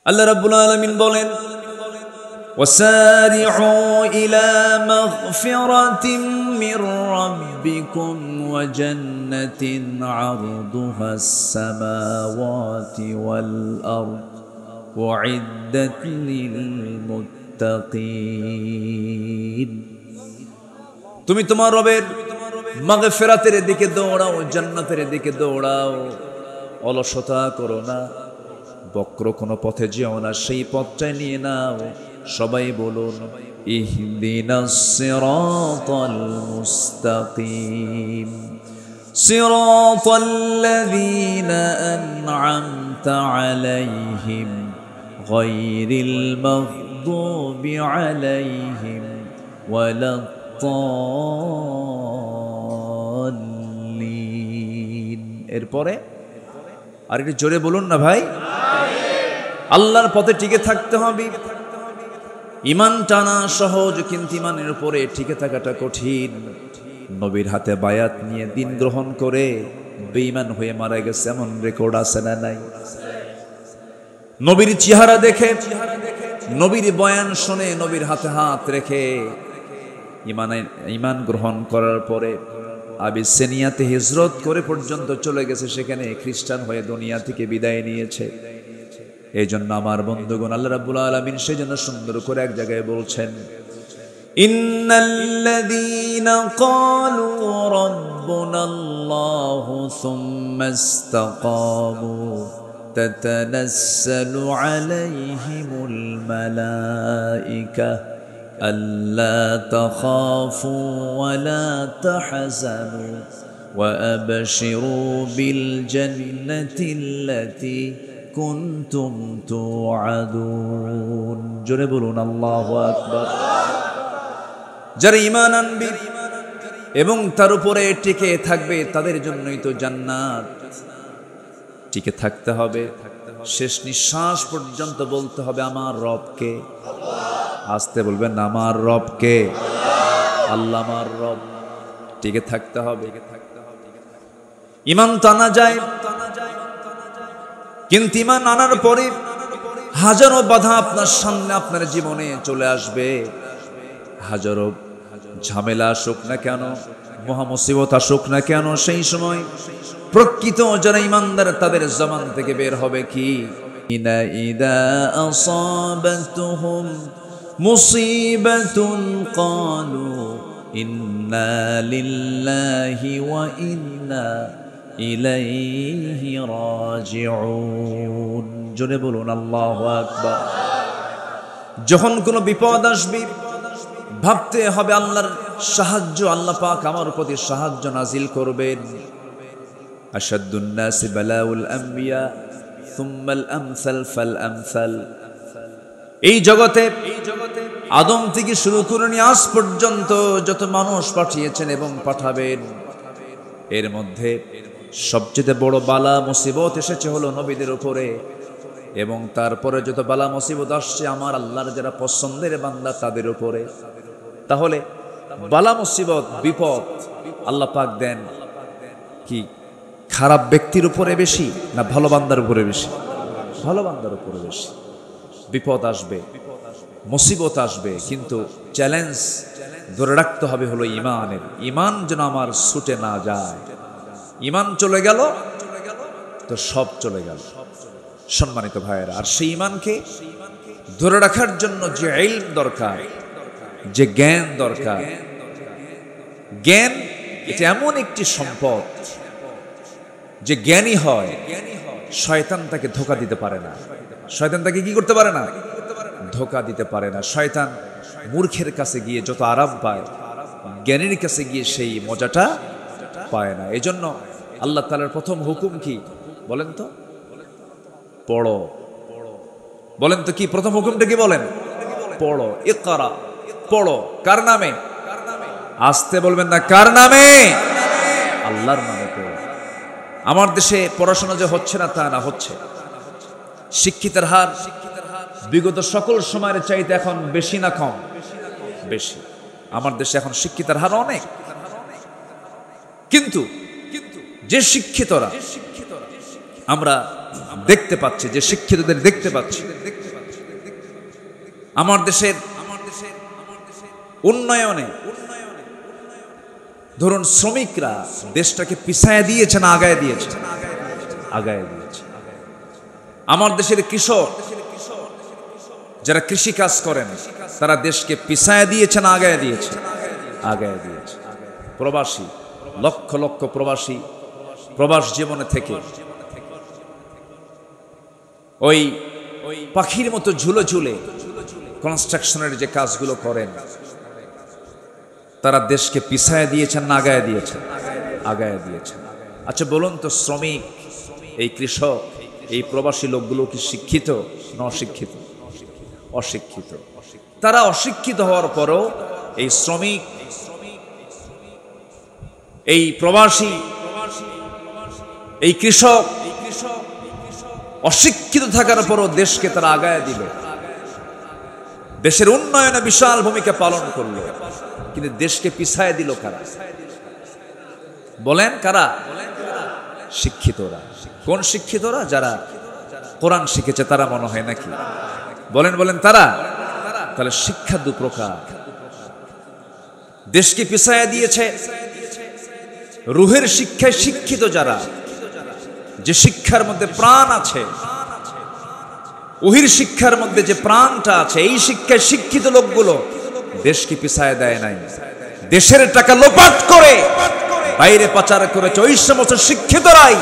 আল্লাহ রাব্বুল আলামিন বলেন, وسارعوا إلى مغفرة من ربكم وجنة عرضها السماوات والأرض أعدت للمتقين। তুমি তোমার রবের মাগফিরাতের দিকে দৌড়াও, জান্নাতের দিকে দৌড়াও, অলসতা করো না, বক্র কোনো পথে যেও না, সেই পথটাই নিয়ে নাও। সবাই বলুন ইহদিনাস সিরাতাল মুস্তাকিম সিরাতাল্লাযীনা আন'আমতা আলাইহিম গায়রিল মাগদুবি আলাইহিম ওয়ালাদ-দাল্লিন। এরপরে আর একটু জোরে বলুন না ভাই। আল্লাহর পথে টিকে থাকতে হবে। ইমান টানা সহজ, কিন্তু ইমানের উপরে টিকে থাকাটা কঠিন। নবীর হাতে বায়াত নিয়ে দিন গ্রহণ করে বেঈমান হয়ে মারা গেছে এমন রেকর্ড আছে না নাই? নবীর চেহারা দেখে, নবীর বয়ান শুনে, নবীর হাতে হাত রেখে ইমান গ্রহণ করার পরে আবিসিনিয়াতে হিজরত করে পর্যন্ত চলে গেছে, সেখানে খ্রিস্টান হয়ে দুনিয়া থেকে বিদায় নিয়েছে। এই জন্য আমার বন্ধুগণ, আল্লাহ রাব্বুল আলামিন সেই জন্য সুন্দর করে এক জায়গায় বলছেন, ইন্নাল্লাযীনা ক্বালু রাব্বুনাল্লাহু সুম্মা ইসতাকামু তাতানাসসালু আলাইহিমুল মালায়েকা আল্লা তাখাফু ওয়া লা তাহজানু ওয়া আবশিরু বিল জান্নাতিল্লাতী কুনতুম তুআদুন। জোরে বলুন আল্লাহু আকবার। যারা ঈমান আনবে এবং তার উপরে টিকে থাকবে তাদের জন্যই তো জান্নাত। টিকে থাকতে হবে, শেষ নিঃশ্বাস পর্যন্ত বলতে হবে আমার রবকে। আস্তে বলবেন আমার রবকে, আল্লাহ আমার রব। টিকে থাকতে হবে। ঈমান টানা যায়, কিন্তু ঈমান আনার পরে হাজারো বাধা আপনার সামনে আপনার জীবনে চলে আসবে। হাজারো ঝামেলা আসুক না কেন, মহামুসিবত আসুক না কেন, সেই সময় প্রকৃত যারা ঈমানদার তাদের জবান থেকে বের হবে কি, ইদা আসাবাতুহুম মুসিবাতুন ক্বালু ইন্না লিল্লাহি ওয়া ইন্না ইলাইহি রাজিউন। জোরে বলুন আল্লাহু আকবার। যখন কোনো বিপদ আসবে ভাবতে হবে আল্লাহর সাহায্য, আল্লাহ পাক আমার প্রতি সাহায্য নাজিল করবেন। আশাদ্দুন নাসি বালাউল আম্বিয়া সুম্মাল আমসাল ফাল আমসাল। এই জগতে আদম থেকে শুরু করে নিয়ে আজ পর্যন্ত যত মানুষ পাঠিয়েছেন এবং পাঠাবেন, এর মধ্যে সবচেয়ে বড় বালা মুসিবত এসেছে হলো নবীদের উপরে, এবং তারপরে যত বালা মুসিবত আসছে আমার আল্লাহর যারা পছন্দের বান্দা তাদের উপরে। তাহলে বালা মুসিবত বিপদ আল্লাহ পাক দেন কি খারাপ ব্যক্তির উপরে বেশি না ভালো বান্দার উপরে বেশি? ভালো বান্দার উপরে বেশি। বিপদ আসবে, মুসিবত আসবে, কিন্তু চ্যালেঞ্জ ধরে রাখতে হবে হলো ঈমানের। ঈমান যেন আমার ছুটে না যায়। ঈমান চলে গেল তো সব চলে গেল। সম্মানিত ভাইয়েরা, আর সেই ঈমানকে ধরে রাখার জন্য যে ইলম দরকার, যে জ্ঞান দরকার, জ্ঞান এটা এমন একটি সম্পদ যে জ্ঞানী হয় শয়তান তাকে ধোঁকা দিতে পারে না। শয়তান তাকে কি করতে পারে না? ধোঁকা দিতে পারে না। শয়তান মূর্খের কাছে গিয়ে যত আরাম পায়, জ্ঞানীর কাছে গিয়ে সেই মজাটা পায় না। এজন্য আল্লাহ তাআলার প্রথম হুকুম কি বলেন তো? পড়ো। বলেন তো কি প্রথম হুকুমটা কি বলেন? পড়ো। ইকরা, পড়ো। কার নামে? আস্তে বলবেন না, কার নামে? আল্লাহর নামে পড়ো। আমার দেশে পড়াশোনা যে হচ্ছে না তা না, হচ্ছে। শিক্ষিতের হার বিগত সকল সময়ের চাইতে এখন বেশি না কম? বেশি। আমার দেশে এখন শিক্ষিতের হার অনেক, কিন্তু যে শিক্ষিতরা আমরা দেখতে পাচ্ছি, যে শিক্ষিতদের দেখতে পাচ্ছি, আমার দেশের উন্নয়নে ধরুন শ্রমিকরা দেশটাকে পিছায় দিয়েছে না আগায় দিয়েছে? আগায় দিয়েছে। আমার দেশের কৃষক যারা কৃষি কাজ করেন তারা দেশকে পিছায় দিয়েছে না আগায় দিয়েছে? আগায় দিয়েছে। প্রবাসী, লক্ষ লক্ষ প্রবাসী প্রবাস জীবনে থেকে ওই পাখির মতো ঝুলে ঝুলে কনস্ট্রাকশনের যে কাজগুলো করেন তারা দেশকে পিছায় দিয়েছেন না আগায় দিয়েছেন? আগায় দিয়েছেন। আচ্ছা বলুন তো, শ্রমিক, এই কৃষক, এই প্রবাসী লোকগুলো কি শিক্ষিত না অশিক্ষিত? অশিক্ষিত। তারা অশিক্ষিত হওয়ার পরও এই শ্রমিক, এই প্রবাসী, এই কৃষক অশিক্ষিত থাকার পরও দেশকে তারা আগায় দিল, দেশের উন্নয়নে বিশাল ভূমিকা পালন করলো, কিন্তু দেশকে পিছায় দিল কারা? বলেন কারা? শিক্ষিতরা। কোন শিক্ষিতরা? যারা কোরআন শিখেছে তারা মনে হয় নাকি? বলেন বলেন তারা। তাহলে শিক্ষা দু প্রকার। দেশকে পিছায় দিয়েছে রুহের শিক্ষায় শিক্ষিত যারা, যে শিক্ষার মধ্যে প্রাণ আছে, ওহির শিক্ষার মধ্যে যে প্রাণটা আছে, এই শিক্ষায় শিক্ষিত লোকগুলো দেশকে পিছায় দেয় নাই। দেশের টাকা লোপাট করে বাইরে পাচার করেছে ওই সমস্ত শিক্ষিতরাই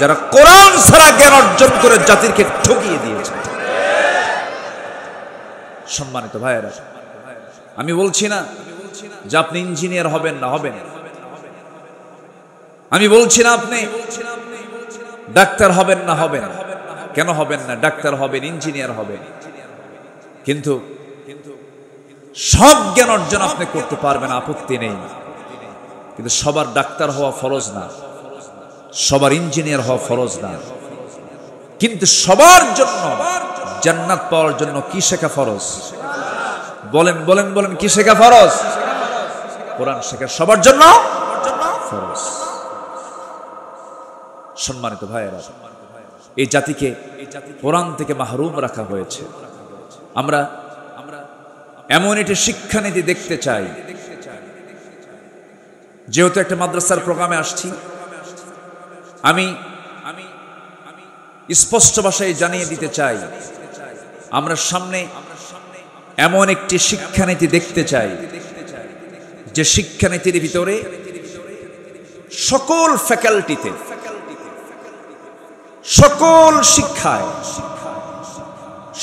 যারা কোরআন ছাড়া জ্ঞান অর্জন করে জাতিকে ঠকিয়ে দিয়েছে। সম্মানিত ভাইয়েরা, আমি বলছি না যে আপনি ইঞ্জিনিয়ার হবেন না, হবেন। আমি বলছি না আপনি ডাক্তার হবেন না, হবেন। কেন হবেন না? ডাক্তার হবেন, ইঞ্জিনিয়ার হবেন, কিন্তু সব জ্ঞান অর্জন আপনি করতে পারবেন, আপত্তি নেই। কিন্তু সবার ডাক্তার হওয়া ফরজ না, সবার ইঞ্জিনিয়ার হওয়া ফরজ না। কিন্তু সবার জন্য জান্নাত পাওয়ার জন্য কি শেখা ফরজ? বলেন বলেন বলেন, কি শেখা ফরজ? কোরআন শেখা সবার জন্য ফরজ। সম্মানিত ভাইয়েরা, এই জাতিকে কোরআন থেকে মাহরুম রাখা হয়েছে। আমরা এমন একটি শিক্ষানীতি দেখতে চাই। যেহেতু একটা মাদ্রাসার প্রোগ্রামে আসছি, আমি স্পষ্ট ভাষায় জানিয়ে দিতে চাই, আমরা সামনে এমন একটি শিক্ষানীতি দেখতে চাই যে শিক্ষানীতির ভিতরে সকল ফ্যাকাল্টিতে, সকল শিক্ষায়,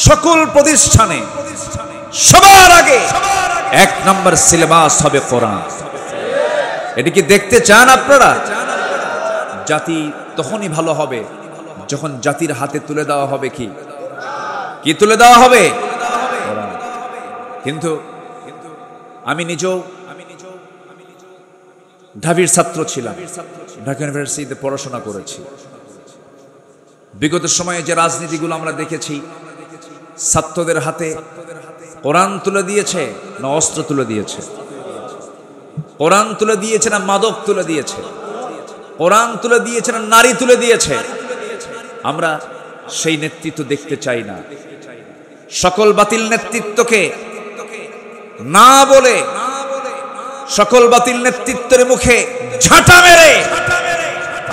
সকল প্রতিষ্ঠানে সবার আগে 1 নম্বর সিলেবাস হবে কোরআন। এটা কি দেখতে চান আপনারা? জাতি তখনই ভালো হবে যখন জাতির হাতে তুলে দেওয়া হবে কি তুলে দেওয়া হবে? কোরআন। কিন্তু আমি নিজেও ঢাবির ছাত্র ছিলাম, ঢাকা ইউনিভার্সিটিতে পড়াশোনা করেছি। বিগত সময়ে যে রাজনীতিগুলো আমরা দেখেছি, ছাত্রদের হাতে কোরআন তুলে দিয়েছে না অস্ত্র তুলে দিয়েছে? কোরআন তুলে দিয়েছে না মাদক তুলে দিয়েছে? কোরআন তুলে দিয়েছে না নারী তুলে দিয়েছে? আমরা সেই নেতৃত্ব দেখতে চাই না। সকল বাতিল নেতৃত্বকে না বলে, সকল বাতিল নেতৃত্বের মুখে ঝাঁটা মেরে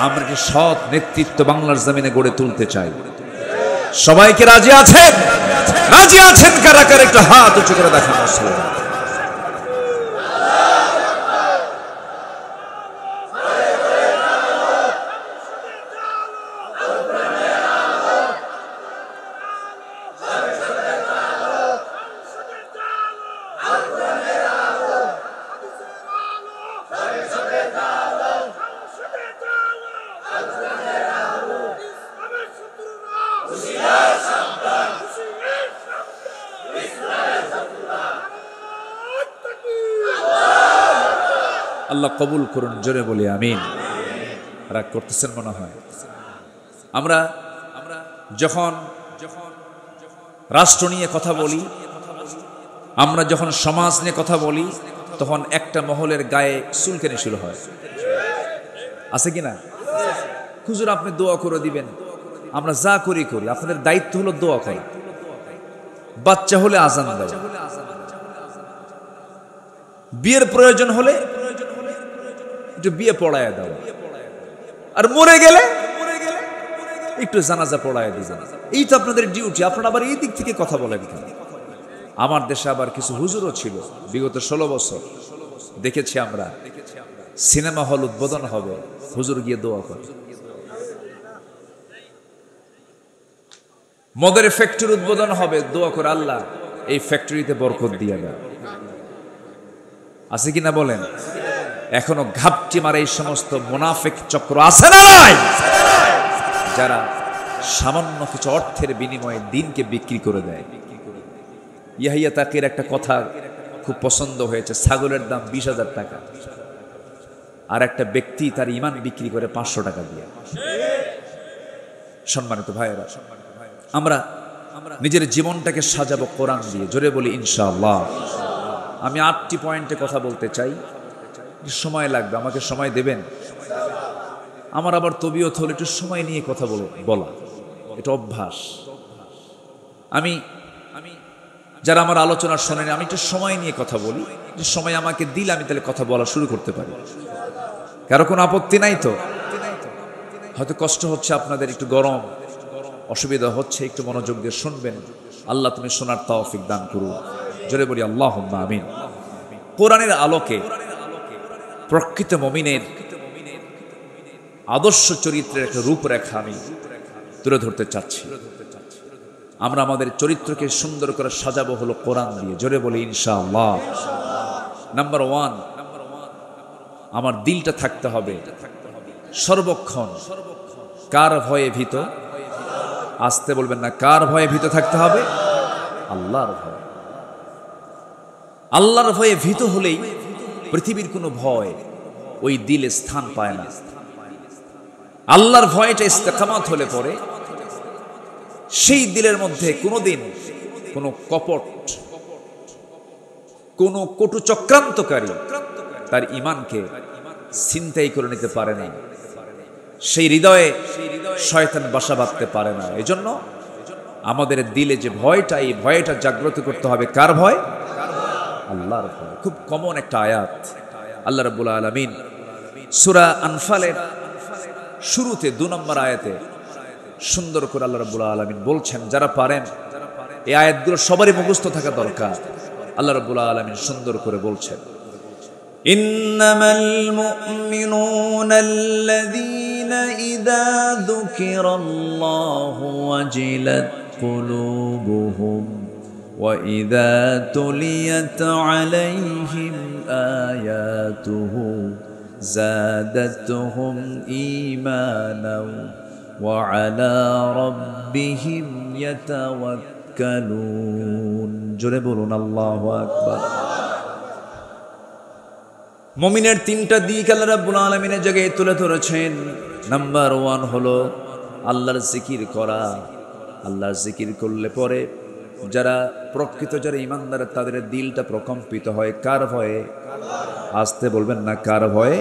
আমরা যে সৎ নেতৃত্ব বাংলার জমিনে গড়ে তুলতে চাই। সবাইকে রাজি আছেন? রাজি আছেন কারা কারা? একটু হাত উঁচু করে দেখান। আল্লাহ কবুল করুন, জোরে বলি আমিন। রাগ করতেছেন মনে হয়। আমরা যখন রাষ্ট্র নিয়ে কথা বলি, আমরা যখন সমাজ নিয়ে কথা বলি, তখন একটা মহলের গায়ে চুলকানি শুরু হয়, আছে কিনা? হুজুর আপনি দোয়া করে দিবেন। আমরা যা করি, আপনাদের দায়িত্ব হলো দোয়া করা। বাচ্চা হলে আজান দাও, বিয়ের প্রয়োজন হলে একটু বিয়ে পড়ায় দাও, আর মরে গেলে একটু জানাজা পড়ায় দিবেন। এই তো আপনাদের ডিউটি। আপনারা আবার এই দিক থেকে কথা বলেন কেন? আমার দেশে আবার কিছু হুজুরও ছিল বিগত 16 বছর, দেখেছি আমরা, সিনেমা হল উদ্বোধন হবে, হুজুর গিয়ে দোয়া করে। মদের ফ্যাক্টরি উদ্বোধন হবে, দোয়া করে আল্লাহ এই ফ্যাক্টরিতে বরকত দিয়ে দেয়। আছে কিনা বলেন? এখনো ঘাপটি মারে এই সমস্ত মুনাফিক চক্র আছে না নাই, যারা সামান্য কিছু অর্থের বিনিময়ে দিনকে বিক্রি করে দেয়। ইয়াহিয়া তাকির একটা কথা খুব পছন্দ হয়েছে, ছাগলের দাম 20,000 টাকা, আর একটা ব্যক্তি তার ঈমান বিক্রি করে 500 টাকা দিয়ে। সম্মানিত ভাইয়েরা, আমরা নিজের জীবনটাকে সাজাবো কোরআন দিয়ে। জোরে বলি ইনশাআল্লাহ। আমি 8টি পয়েন্টে কথা বলতে চাই, সময় লাগবে, আমাকে সময় দেবেন? আমার আবার তবিয়ত হলো একটু সময় নিয়ে কথা বলা, এটা অভ্যাস। আমি যারা আমার আলোচনা শোনেন, আমি একটু সময় নিয়ে কথা বলি, যে সময় আমাকে দিলে আমি তাহলে কথা বলা শুরু করতে পারি। কারো কোনো আপত্তি নাই তো? হয়তো কষ্ট হচ্ছে আপনাদের, একটু গরম, অসুবিধা হচ্ছে, একটু মনোযোগ দিয়ে শুনবেন। আল্লাহ তুমি শোনার তৌফিক দান করুন। জোরে বলি আল্লাহুম্মা আমিন। কোরআনের আলোকে প্রকৃত মুমিনের আদর্শ চরিত্রের একটা রূপরেখা আমি তুলে ধরতে চাচ্ছি। আমরা আমাদের চরিত্রকে সুন্দর করে সাজাবো হলো কোরআন দিয়ে। জোরে বলি ইনশাআল্লাহ। নাম্বার 1, আমার দিলটা থাকতে হবে সর্বক্ষণ কার ভয়ে ভীত? আসতে বলবেন না, কার ভয়ে ভীত থাকতে হবে? আল্লাহর ভয়। আল্লাহর ভয়ে ভীত হলেই পৃথিবীর কোনো ভয় ওই দিলে স্থান পায় না। আল্লাহর ভয়টা ইস্তেকামাত হলে পরে সেই দিলের মধ্যে কোনোদিন কোনো কপট, কোনো কটু চক্রান্তকারী তার ঈমানকে ছিনতাই করে নিতে পারে না। সেই হৃদয়ে শয়তান বাসা বাঁধতে পারে না। এজন্য আমাদের দিলে যে ভয়টা, এই ভয়টা জাগ্রত করতে হবে। কার ভয়? আল্লাহর ভয়। খুব কমন একটা আয়াত। আল্লাহ রাব্বুল আলামিন সূরা আনফালের শুরুতে 2 নম্বর আয়াতে সুন্দর করে আল্লাহ রাব্বুল আলামিন বলছেন, যারা পারেন এই আয়াতগুলো সবারই মুখস্থ থাকা দরকার। আল্লাহ রাব্বুল আলামিন সুন্দর করে বলছেন, ইন্নামাল মুমিনুনা আল্লাযীনা ইযা যুকিরাল্লাহু ওয়াজিলাত কুলুবুহুম ওয়া ইযা তুলিয়াত আলাইহিম আয়াতুহু যাদাতুহুম ঈমানাও ওয়া আলা রাব্বিহিম ইয়াতাওয়াক্কালুন। জোরে বলুন আল্লাহু আকবার। মুমিনের 3টা দিক আল্লাহ রাব্বুল আলামিনের জায়গায় তুলে ধরেছেন। নাম্বার 1 হলো আল্লাহর জিকির করা। আল্লাহর জিকির করলে পরে যারা প্রকৃত যারা ঈমানদার, তাদের দিলটা প্রকম্পিত হয়। কার ভয়ে? আসতে বলবেন না, কার ভয়ে?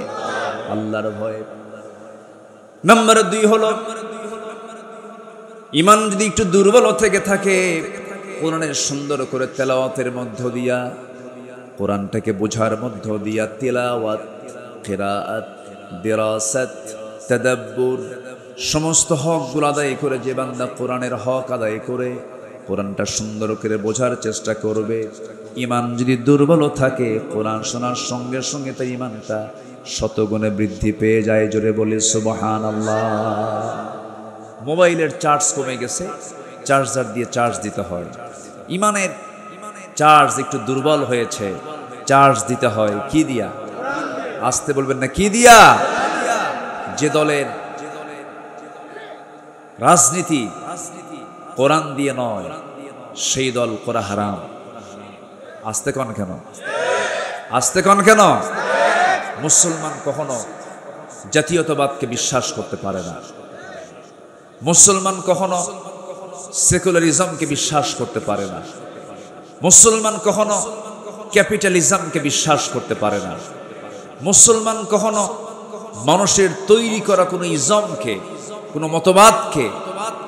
আল্লাহর ভয়ে। নাম্বার 2 হলো ঈমান যদি একটু দুর্বল থেকে থাকে, কোরআনের সুন্দর করে তেলাওয়াতের মধ্য দিয়া, কোরআনটাকে বোঝার মধ্য দিয়া, তিলাওয়াত, কিরাআত, দিরাসাত, তাদাব্বুর সমস্ত হকগুলো আদায় করে যে বান্দা কোরআনের হক আদায় করে কোরআনটা সুন্দর করে বোঝার চেষ্টা করবে, ঈমান যদি দুর্বল থাকে, কোরআন শোনার সঙ্গে সঙ্গে তার ঈমানটা শতগুণে বৃদ্ধি পেয়ে যায়। জোরে বলি সুবহানাল্লাহ। মোবাইলের চার্জ কমে গেছে, চার্জার দিয়ে চার্জ দিতে হয়। ঈমানের চার্জ একটু দুর্বল হয়েছে, চার্জ দিতে হয় কি দিয়া? আসতে বলবেন না, কি দিয়া? যে দলের রাজনীতি কোরআন দিয়ে নয়, সেই দল করা হারাম। আসতে কন কেন? আসতে কন কেন? মুসলমান কখনো জাতীয়তাবাদকে বিশ্বাস করতে পারে না। মুসলমান কখনো সেকুলারিজমকে বিশ্বাস করতে পারে না। মুসলমান কখনো ক্যাপিটালিজমকে বিশ্বাস করতে পারে না। মুসলমান কখনো মানুষের তৈরি করা কোনো ইজমকে, কোনো মতবাদকে,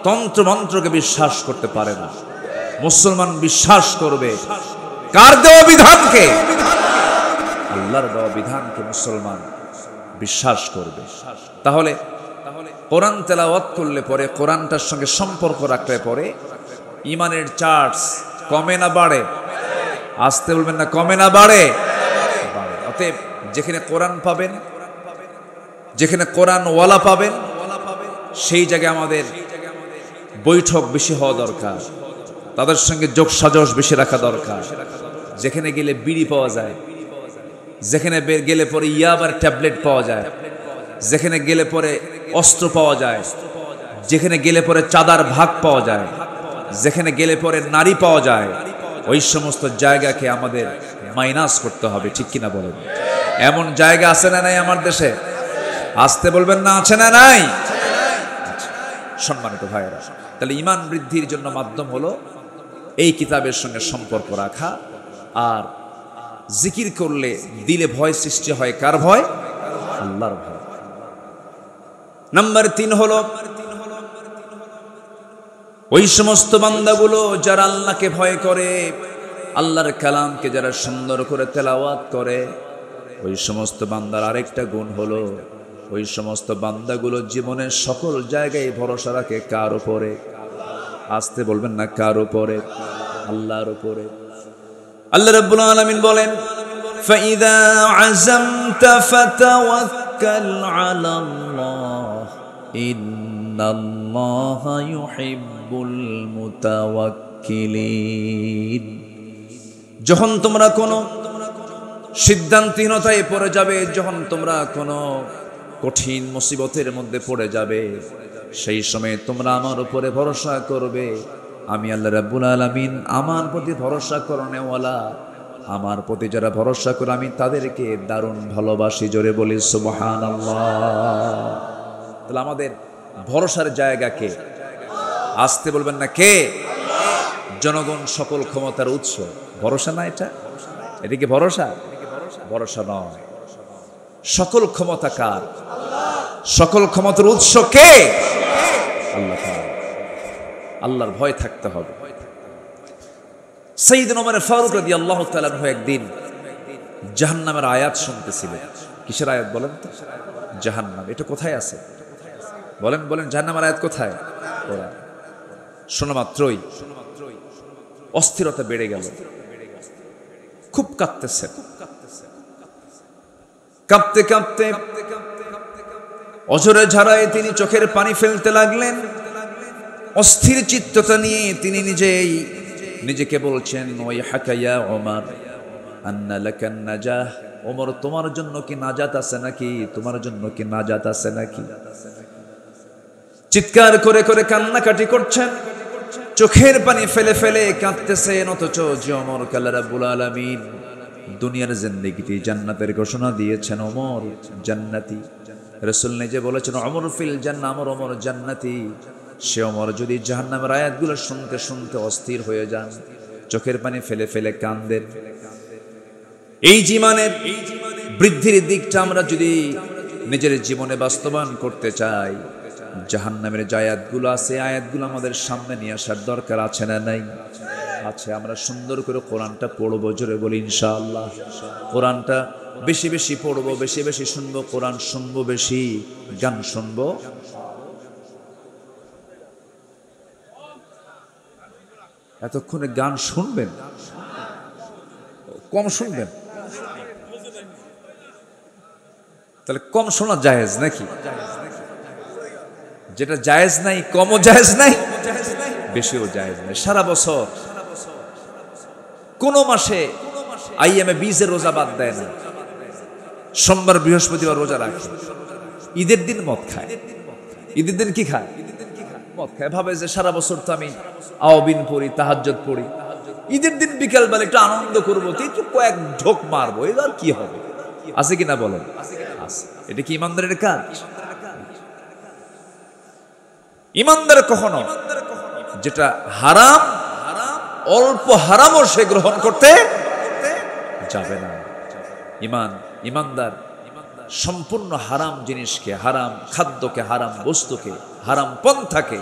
তন্ত্রমন্ত্রকে বিশ্বাস করতে পারে না। মুসলমান বিশ্বাস করবে কার দেওয়া বিধানকে? আল্লাহর দেওয়া বিধানকে মুসলমান বিশ্বাস করবে। তাহলে কোরআন তেলাওয়াত করলে পরে, কোরআনটার সঙ্গে সম্পর্ক রাখলে পরে ইমানের চার্জ কমে না বাড়ে? আসতে বলবেন না, কমে না বাড়ে? অতএব যেখানে কোরআন পাবেন, যেখানে কোরআন ওয়ালা পাবেন, সেই জায়গায় আমাদের বৈঠক বেশি হওয়া দরকার, তাদের সঙ্গে যোগসাজশ বেশি রাখা দরকার। যেখানে গেলে বিড়ি পাওয়া যায়, যেখানে গেলে পরে ইয়াবার ট্যাবলেট পাওয়া যায়, যেখানে গেলে পরে অস্ত্র পাওয়া যায়, যেখানে গেলে পরে চাঁদার ভাগ পাওয়া যায়, যেখানে গেলে পরে নারী পাওয়া যায়, ওই সমস্ত জায়গাকে আমাদের মাইনাস করতে হবে। ঠিক কিনা বলেন? এমন জায়গা আছে না নাই আমার দেশে? আসতে বলবেন না, আছে না নাই? সম্মানিত ভাইয়েরা, তাহলে ঈমান বৃদ্ধির জন্য মাধ্যম হলো এই কিতাবের সঙ্গে সম্পর্ক রাখা। আর জিকির করলে দিলে ভয় সৃষ্টি হয়। কার ভয়? আল্লাহর ভয়। নাম্বার 3 হলো ওই সমস্ত বান্দাগুলো যারা আল্লাহকে ভয় করে, আল্লাহর কালামকে যারা সুন্দর করে তেলাওয়াত করে, ওই সমস্ত বান্দার আরেকটা গুণ হলো ওই সমস্ত বান্দাগুলো জীবনের সকল জায়গায় ভরসা রাখে কার উপরে? আসতে বলবেন না, কার উপরে? আল্লাহর উপরে। আল্লাহ রাব্বুল আলামিন বলেন, ফাইদা আযামতা ফাতাওয়াক্কাল আলাল্লাহ ইন্নাল্লাহা ইউহিব্বুল মুতাওয়াক্কিলিন। যখন তোমরা কোনো সিদ্ধান্তহীনতায় পড়ে যাবে, যখন তোমরা কোনো কঠিন মুসিবতের মধ্যে পড়ে যাবে, সেই সময় তোমরা আমার উপরে ভরসা করবে। আমি আল্লাহ রাব্বুল আলামিন আমার প্রতি ভরসা করনেওয়ালা, আমার প্রতি যারা ভরসা করে আমি তাদেরকে দারুণ ভালোবাসি। জোরে বলি সুবহানাল্লাহ। তাহলে আমাদের ভরসার জায়গাকে, আসতে বলবেন না, কে? জনগণ সকল ক্ষমতার উৎস। ভরসা না এটা? এদিকে ভরসা? ভরসা নয়। সকল ক্ষমতা কার? সকল ক্ষমতার উৎস কে? আল্লাহ। আল্লাহর ভয় থাকতে হবে। সাইয়েদনা ওমর ফারুক রাদিয়াল্লাহু তাআলা আনহু একদিন জাহান্নামের আয়াত শুনতেছিলেন। কিসের আয়াত বলেন তো? জাহান্নাম। এটা কোথায় আছে? বলেন বলেন, জাহান্নামের আয়াত কোথায়? কোরআন। শোনা মাত্রই অস্থিরতা বেড়ে গেল, খুব কাঁদতেছে। কাঁপতে কাঁপতে অঝরে ঝাড়ায় তিনি চোখের পানি ফেলতে লাগলেন। অস্থির চিত্ততা নিয়ে তিনি নিজেকে বলছেন, ওই হাকায়া ওমর আন্না লাকান নাজাহ। ওমর, তোমার জন্য কি নাজাত আছে নাকি? তোমার জন্য কি নাজাত আছে নাকি? চিৎকার করে করে কান্নাকাটি করছেন, চোখের পানি ফেলে ফেলে কাঁদতেছেন। অথচ যে ওমর আল্লাহ রাব্বুল আলামিন দুনিয়ার জিন্দেগিতে জান্নাতের ঘোষণা দিয়েছেন, ওমর জান্নাতি। রাসূল নিজে বলেছেন, ওমর ফিল জান্নাহ, ওমর জান্নাতি। সে ওমর যদি জাহান্নামের আয়াতগুলো শুনতে শুনতে অস্থির হয়ে যান, চোখের পানি ফেলে ফেলে কাঁদেন। এই জীবনের বৃদ্ধির দিকটা আমরা যদি নিজের জীবনে বাস্তবায়ন করতে চাই, জাহান্নামের যে আয়াতগুলো আছে, আয়াতগুলো আমাদের সামনে নিয়ে আসার দরকার আছে না নাই? আছে। আমরা সুন্দর করে কোরআনটা পড়বো। জোরে বলি ইনশাআল্লাহ। কোরআনটা বেশি বেশি পড়বো, বেশি বেশি শুনবো, কোরআন শুনবো বেশি, গান শুনবো। এতক্ষণে গান শুনবেন, কম শুনবেন? তাহলে কম শোনা জায়েজ নাকি? যেটা জায়েজ নাই, কমও জায়েজ নাই, বেশিও জায়েজ নাই। সারা বছর কোন মাসে আইএমএ 20 রোজা বাদ দেয় না। সোমবার বৃহস্পতিবার রোজা রাখে। ঈদের দিন মদ খায়। ঈদের দিন কি খায়? মদ খায়। ভাবে যে সারা বছর তো আমি আওয়াবিন পড়ি, তাহাজ্জুদ পড়ি, ঈদের দিন বিকেল বেলা একটু আনন্দ করবো, একটু কয়েক ঢোক মারবো, এবার কি হবে? আছে কিনা বলেন? এটা কি ইমানদারের কাজ? ইমানদার কখনো যেটা হারাম, অল্প হারামও সে গ্রহণ করতে যাবে না। ইমানদার সম্পূর্ণ হারাম জিনিসকে, হারাম খাদ্যকে, হারাম বস্তুকে, হারাম পন্থাকে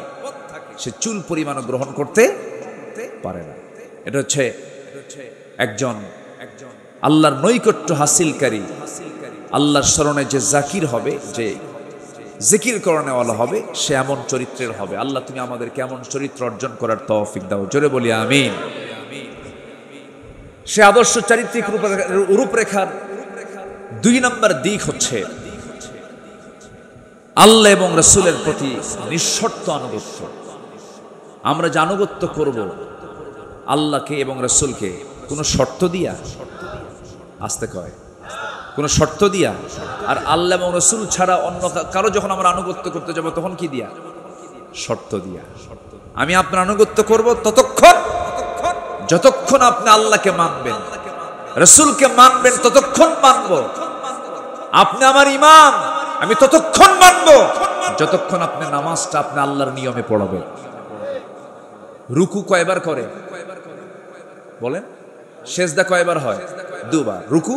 সে চুল পরিমাণ গ্রহণ করতে পারে না। এটা হচ্ছে একজন আল্লাহর নৈকট্য হাসিলকারী, আল্লাহর স্মরণে যে জাকির হবে, যে জিকির করনেওয়ালা হবে, সে এমন চরিত্রের হবে। আল্লাহ তুমি আমাদেরকে এমন চরিত্র অর্জন করার তৌফিক দাও, জোরে বলি আমিন। সে আদর্শ চারিত্রিক রূপরেখার 2 নম্বর দিক হচ্ছে আল্লাহ এবং রাসূলের প্রতি নিঃশর্ত আনুগত্য। আমরা যে আনুগত্য করব আল্লাহকে এবং রাসূলকে, কোনো শর্ত দিয়া, আসতে কয়, কোনো শর্ত দিয়া, আর আল্লাহ এবং রাসূল ছাড়া অন্য কারো যখন আমরা আনুগত্য করতে যাব তখন কি দিয়া? শর্ত দিয়া। আমি আপনার আনুগত্য করব যতক্ষণ আপনি আল্লাহকে মানবেন, রাসূলকে মানবেন, ততক্ষণ মানব। আপনি আমার ইমাম, আমি ততক্ষণ মানব যতক্ষণ আপনি নামাজটা আপনি আল্লাহর নিয়মে পড়াবেন। রুকু কয়বার করে বলেন? সেজদা কয়বার হয়? 2 বার। রুকু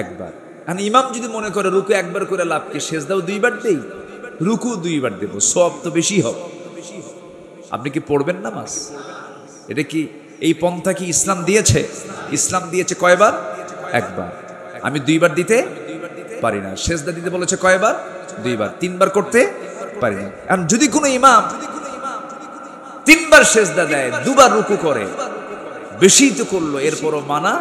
1 বার। আর ইমাম যদি মনে করে রুকু 1 বার করে লাভ কি, সেজদাও 2 বার দেই, রুকু 2 বার দেব, সওয়াব তো বেশি হবে। আপনি কি পড়বেন নামাজ? এটা কি, এই পন্থা কি ইসলাম দিয়েছে? ইসলাম দিয়েছে কয়বার? 1 বার। আমি 2 বার দিতে পারি না। সেজদা দিতে বলেছে কয়বার? 2 বার। 3 বার করতে পারি না। এখন যদি কোনো ইমাম 3 বার সেজদা দেয়, 2 বার রুকু করে, বেশি তো করলো, এরপরও মানা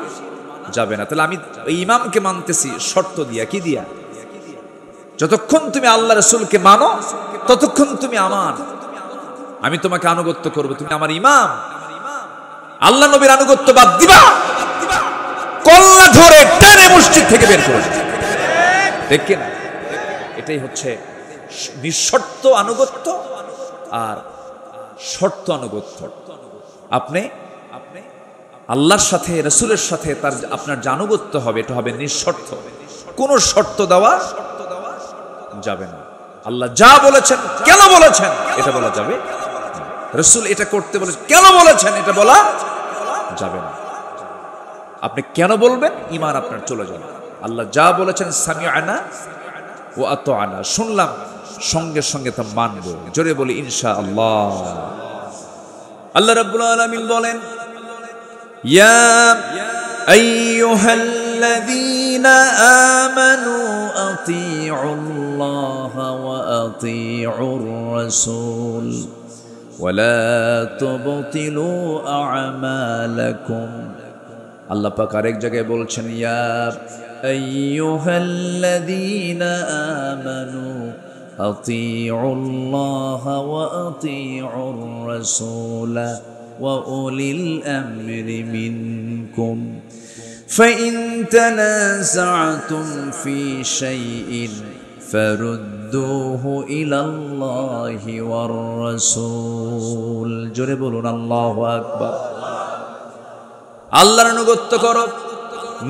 যাবে না। তাহলে আমি এই ইমামকে মানতেছি শর্ত দিয়া, কি দিয়া? যতক্ষণ তুমি আল্লাহ রাসূলকে মানো ততক্ষণ তুমি আমার, আমি তোমাকে আনুগত্য করব, তুমি আমার ইমাম। আল্লাহ নবীর আনুগত্য বাদ দিবা, কল্লা ধরে টেনে মসজিদ থেকে বের করে দেখে না। এটাই হচ্ছে নিঃশর্ত আনুগত্য আর শর্ত আনুগত্য। আপনি আল্লাহর সাথে, রাসূলের সাথে তার আপনার যে আনুগত্য হবে, এটা হবে নিঃশর্ত, কোনো শর্ত দেওয়া যাবে না। আল্লাহ যা বলেছেন, কেন বলেছেন, এটা বলা যাবে। রাসূল এটা করতে বলেছেন, কেন বলেছেন, এটা বলা যাবে না। আপনি কেন বলবেন, ঈমান আপনার চলে যাবে। আল্লাহ যা বলেছেন, সামিআনা ওয়া আতাআনা, শুনলাম, সঙ্গে সঙ্গে তা মানব। জোরে বলি ইনশাআল্লাহ। আল্লাহ রাব্বুল আলামিন বলেন, ইয়া আইয়ুহাল্লাযীনা আমানু আতিউল্লাহা ওয়া আতিউর রাসূল ওয়া লা তুবতিলু আ'মালাকুম। আল্লাহ পাক আরেক জায়গায় বলছেন, ইয়া আইয়ুহাল্লাযীনা আমানু আতিউল্লাহা ওয়া আতিউর রাসূলা ওয়া উলিল আমরি মিনকুম ফাইন তানাযা'তুম ফি শাইইন ফারুদ্দুহু ইলাল্লাহি ওয়ার রাসূল। জোরে বলুন আল্লাহু আকবার। আল্লাহর আনুগত্য করো,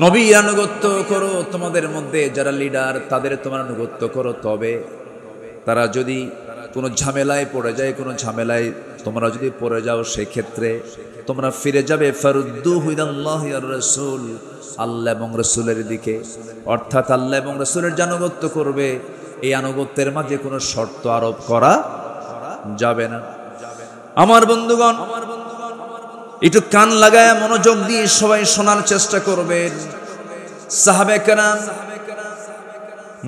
নবীর আনুগত্য করো, তোমাদের মধ্যে যারা লিডার তাদের তোমার আনুগত্য করো। তবে তারা যদি কোনো ঝামেলায় পড়ে যায়, কোনো ঝামেলায় তোমরা যদি পড়ে যাও, সেক্ষেত্রে তোমরা ফিরে যাবে ফারুদ্দুহু ইলাল্লাহি ওয়ার রাসূল, আল্লাহ এবং রাসূলের দিকে। অর্থাৎ আল্লাহ এবং রাসূলের যে আনুগত্য করবে, এই আনুগত্যের মাঝে কোনো শর্ত আরোপ করা যাবে না। আমার বন্ধুগণ, একটু কান লাগায় মনোযোগ দিয়ে সবাই শোনার চেষ্টা করবেন। সাহাবে কেরাম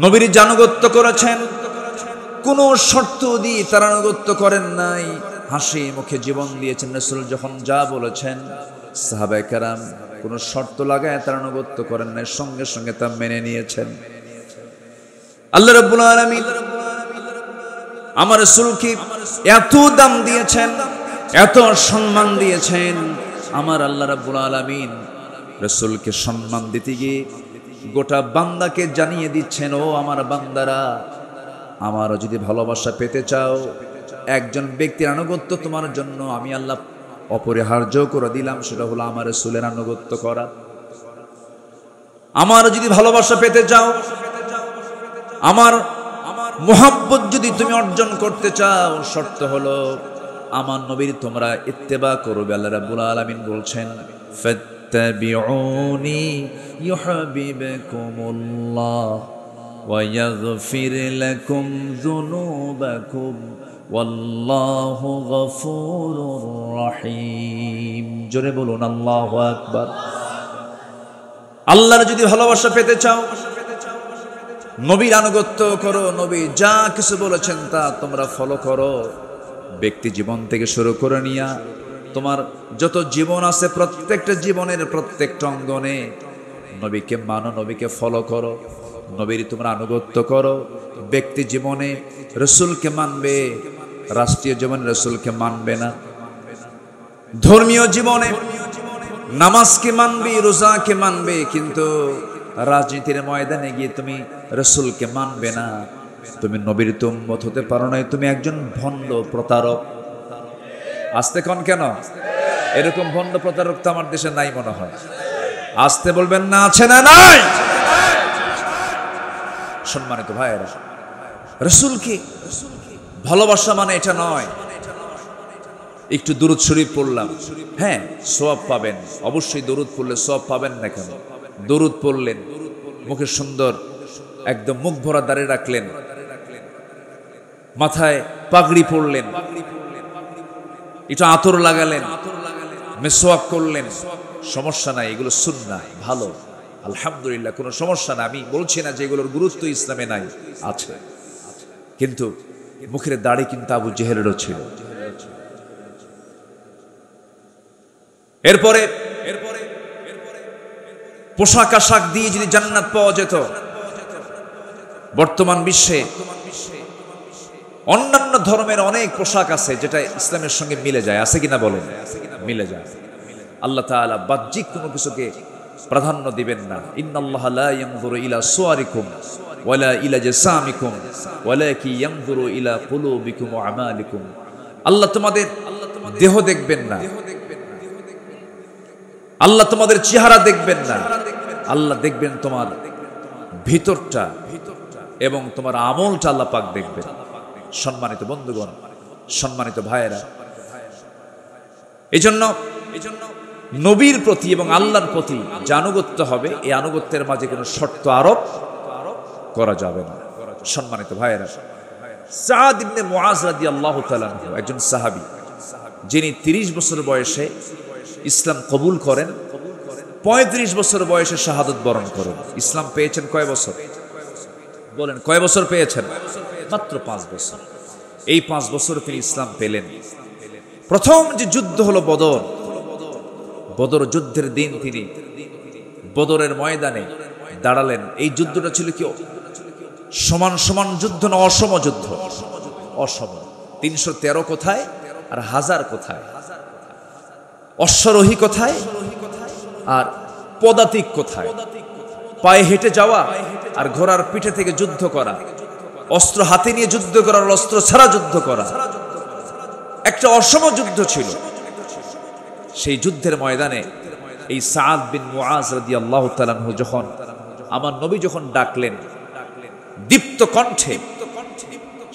নবীর যে আনুগত্য করেছেন, কোনো শর্ত দিয়ে তার আনুগত্য করেন নাই, হাসি মুখে জীবন দিয়েছেন। রাসূল যখন যা বলেছেন, সাহাবে কেরাম কোনো শর্ত লাগায় তার আনুগত্য করেন নাই, সঙ্গে সঙ্গে তা মেনে নিয়েছেন। আল্লাহ রাব্বুল আলামিন আমার রাসূলকে এত দাম দিয়েছেন, এত সম্মান দিয়েছেন। আমার আল্লাহ রাব্বুল আলামিন রাসূলকে সম্মান দিতে গিয়ে গোটা বান্দাকে জানিয়ে দিচ্ছেন, ও আমার বান্দারা, আমার যদি ভালোবাসা পেতে চাও, একজন ব্যক্তির আনুগত্য তোমার জন্য আমি আল্লাহ অপরিহার্য করে দিলাম, সেটা হলো আমার রাসূলের আনুগত্য করা। আমার যদি ভালোবাসা পেতে চাও, আমার মুহাব্বত যদি তুমি অর্জন করতে চাও, শর্ত হলো আমার নবীর তোমরা ইত্তেবা করবে। আল্লাহ রাব্বুল আলামিন বলছেন, ফাত্তাবিউনি ইউহিব্বুকুমুল্লাহ ওয়া ইয়াগফির লাকুম যুনুবাকুম ওয়াল্লাহু গফুরুর রহিম। জোরে বলুন আল্লাহু আকবার। আল্লাহর যদি ভালোবাসা পেতে চাও, নবীর আনুগত্য করো। নবী যা কিছু বলেছেন তা তোমরা ফলো করো। ব্যক্তি জীবন থেকে শুরু করে নিয়া তোমার যত জীবন আছে, প্রত্যেকটা জীবনের প্রত্যেকটা অঙ্গনে নবীকে মানো, নবীকে ফলো করো, নবীর তোমরা আনুগত্য করো। ব্যক্তি জীবনে রসুলকে মানবে, রাষ্ট্রীয় জীবনে রসুলকে মানবে না। ধর্মীয় জীবনে নামাজকে মানবি, রোজাকে মানবে, কিন্তু রাজনীতির ময়দানে গিয়ে তুমি রসুলকে মানবে না। তুমি নবীর উম্মত হতে পারো না, তুমি একজন ভণ্ড প্রতারক। আসতে কন কেন? এরকম ভণ্ড প্রতারক তো আমার দেশে নাই মনে হয়। আসতে বলবেন না, আছে না নাই? সম্মানিত ভাইয়েরা, রসুলকে ভালোবাসা মানে এটা নয় একটু দুরূদ শরীফ পড়লাম, হ্যাঁ সওয়াব পাবেন, অবশ্যই দরুদ পড়লে সওয়াব পাবেন না কেন? দরুদ পড়লেন, মুখে সুন্দর একদম মুখ ভরা দাঁড়িয়ে রাখলেন, মাথায় পাগড়ি পরলেন, একটু আতর লাগালেন, মেসওয়াক করলেন, সমস্যা নাই, এগুলো সুন্নাহ, ভালো, আলহামদুলিল্লাহ, কোনো সমস্যা না। আমি বলছি না যে এগুলোর গুরুত্ব ইসলামে নাই, আছে। কিন্তু মুখের দাড়ি কিন্তু আবু জেহেলেরও ছিল। এরপরে পোশাক আশাক দিয়ে যদি জান্নাত পাওয়া যেত, বর্তমান বিশ্বে অন্যান্য ধর্মের অনেক পোশাক আছে যেটা ইসলামের সঙ্গে মিলে যায়, আছে কিনা বলেন? মিলে যায়। আল্লাহ তাআলা বাহ্যিক কোনো কিছুকে প্রাধান্য দিবেন না। ইন্নাল্লাহা লা ইয়ানজুরু ইলা সুওয়ারিকুম ওয়ালা ইলা জাসামিকুম ওয়ালাকি ইয়ানজুরু ইলা কুলুবিকুম ওয়া আমালিকুম। আল্লাহ তোমাদের দেহ দেখবেন না, আল্লাহ তোমাদের চেহারা দেখবেন না, আল্লাহ দেখবেন তোমার ভিতরটা এবং তোমার আমলটা আল্লাহ পাক দেখবেন। সম্মানিত বন্ধুগণ, সম্মানিত ভাইয়েরা, এজন্য নবীর প্রতি এবং আল্লাহর প্রতি যে আনুগত্য হবে, এই আনুগত্যের মাঝে কোনো শর্ত আরোপ করা যাবে না। সম্মানিত ভাইয়েরা, সাদ ইবনে মুআজ রাদিয়াল্লাহু তাআলা একজন সাহাবী, যিনি 30 বছর বয়সে ইসলাম কবুল করেন, 35 বছর বয়সে শাহাদত বরণ করেন। ইসলাম পেয়েছেন কয় বছর? বলেন, কয় বছর পেয়েছেন? মাত্র 5 বছর। এই 5 বছর তিনি ইসলাম পেলেন। প্রথম যে যুদ্ধ হলো বদর, বদর যুদ্ধের দিন তিনি বদরের ময়দানে দাঁড়ালেন। এই যুদ্ধটা ছিল কি সমান সমান যুদ্ধ না অসম যুদ্ধ? অসম। 313 কোথায় আর 1000 কোথায়? অশ্বারোহী কোথায় আর পদাতিক কোথায়? পায়ে হেঁটে যাওয়া আর ঘোড়ার পিঠে থেকে যুদ্ধ করা, অস্ত্র হাতে নিয়ে যুদ্ধ করা আর অস্ত্র ছাড়া যুদ্ধ করা, একটা অসম যুদ্ধ ছিল। সেই যুদ্ধের ময়দানে এই সাদ বিন মুআজ রাদিয়াল্লাহু তাআলা আনহু যখন আমার নবী যখন ডাকলেন দীপ্ত কণ্ঠে,